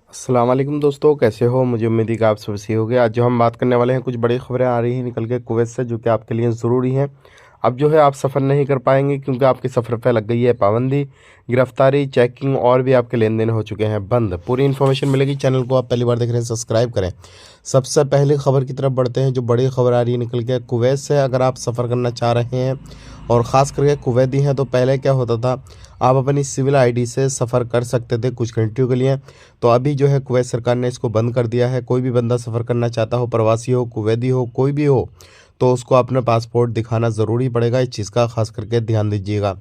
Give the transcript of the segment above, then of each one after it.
अस्सलाम वालेकुम दोस्तों, कैसे हो? मुझे उम्मीद है कि आप सब सही होंगे। आज जो हम बात करने वाले हैं, कुछ बड़ी खबरें आ रही हैं निकल के कुवैत से, जो कि आपके लिए ज़रूरी हैं। अब जो है आप सफ़र नहीं कर पाएंगे क्योंकि आपके सफ़र पे लग गई है पाबंदी। गिरफ्तारी, चेकिंग और भी आपके लेन देन हो चुके हैं बंद। पूरी इन्फॉर्मेशन मिलेगी। चैनल को आप पहली बार देख रहे हैं, सब्सक्राइब करें। सबसे पहले खबर की तरफ बढ़ते हैं। जो बड़ी खबर आ रही है निकल के कुवैत से, अगर आप सफ़र करना चाह रहे हैं और ख़ास करके कुवैती हैं, तो पहले क्या होता था, आप अपनी सिविल आईडी से सफ़र कर सकते थे कुछ घंटियों के लिए। तो अभी जो है कुवैत सरकार ने इसको बंद कर दिया है। कोई भी बंदा सफ़र करना चाहता हो, प्रवासी हो, कुवैती हो, कोई भी हो, तो उसको अपना पासपोर्ट दिखाना ज़रूरी पड़ेगा। इस चीज़ का खास करके ध्यान दीजिएगा।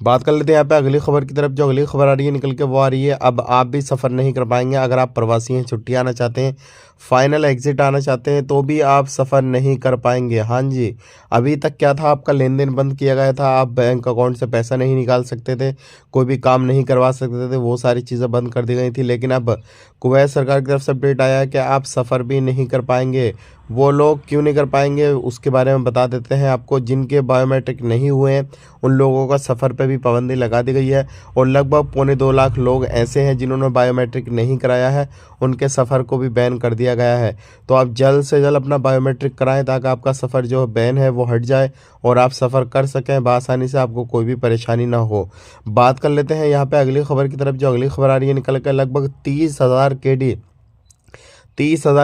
बात कर लेते हैं यहाँ पे अगली खबर की तरफ। जो अगली खबर आ रही है निकल के, वो आ रही है, अब आप भी सफ़र नहीं कर पाएंगे। अगर आप प्रवासी हैं, छुट्टी आना चाहते हैं, फाइनल एग्जिट आना चाहते हैं, तो भी आप सफ़र नहीं कर पाएंगे। हाँ जी, अभी तक क्या था, आपका लेन देन बंद किया गया था। आप बैंक अकाउंट से पैसा नहीं निकाल सकते थे, कोई भी काम नहीं करवा सकते थे, वो सारी चीज़ें बंद कर दी गई थी। लेकिन अब कुवैत सरकार की तरफ से अपडेट आया है कि आप सफ़र भी नहीं कर पाएंगे। वो लोग क्यों नहीं कर पाएंगे, उसके बारे में बता देते हैं आपको। जिनके बायोमेट्रिक नहीं हुए हैं, उन लोगों का सफ़र पे भी पाबंदी लगा दी गई है। और लगभग 2.25 लाख लोग ऐसे हैं जिन्होंने बायोमेट्रिक नहीं कराया है, उनके सफ़र को भी बैन कर दिया गया है। तो आप जल्द से जल्द अपना बायोमेट्रिक कराएं, ताकि आपका सफ़र जो बैन है वो हट जाए और आप सफ़र कर सकें बआसानी से, आपको कोई भी परेशानी ना हो। बात कर लेते हैं यहाँ पे अगली खबर की तरफ। जो अगली खबर आ रही है निकल कर, लगभग 30,000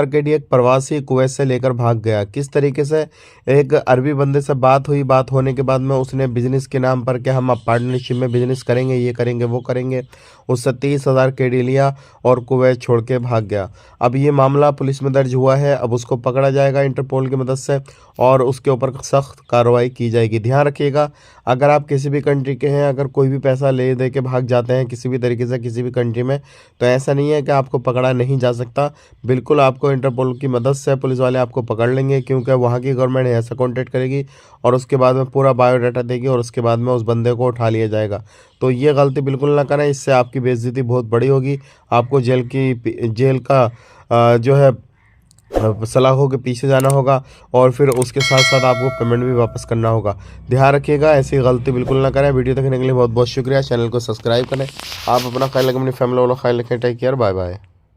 केडी एक प्रवासी कुवैत से लेकर भाग गया। किस तरीके से? एक अरबी बंदे से बात हुई, बात होने के बाद में उसने बिजनेस के नाम पर, कि हम पार्टनरशिप में बिजनेस करेंगे, ये करेंगे, वो करेंगे, उससे 30,000 केडी लिया और कुवैत छोड़ के भाग गया। अब ये मामला पुलिस में दर्ज हुआ है। अब उसको पकड़ा जाएगा इंटरपोल की मदद से और उसके ऊपर सख्त कार्रवाई की जाएगी। ध्यान रखिएगा, अगर आप किसी भी कंट्री के हैं, अगर कोई भी पैसा ले दे के भाग जाते हैं किसी भी तरीके से किसी भी कंट्री में, तो ऐसा नहीं है कि आपको पकड़ा नहीं जा सकता। बिल्कुल आपको इंटरपोल की मदद से पुलिस वाले आपको पकड़ लेंगे, क्योंकि वहाँ की गवर्नमेंट ऐसा कॉन्टेक्ट करेगी और उसके बाद में पूरा बायोडाटा देगी और उसके बाद में उस बंदे को उठा लिया जाएगा। तो ये गलती बिल्कुल ना करें, इससे आपकी बेइज्जती बहुत बड़ी होगी। आपको जेल का जो है सलाखों के पीछे जाना होगा और फिर उसके साथ साथ आपको पेमेंट भी वापस करना होगा। ध्यान रखिएगा, ऐसी गलती बिल्कुल ना करें। वीडियो देखने के लिए बहुत बहुत शुक्रिया। चैनल को सब्सक्राइब करें। आप अपना ख्याल रखें, अपनी फैमिली वालों का ख्याल रखें। Take care, bye bye.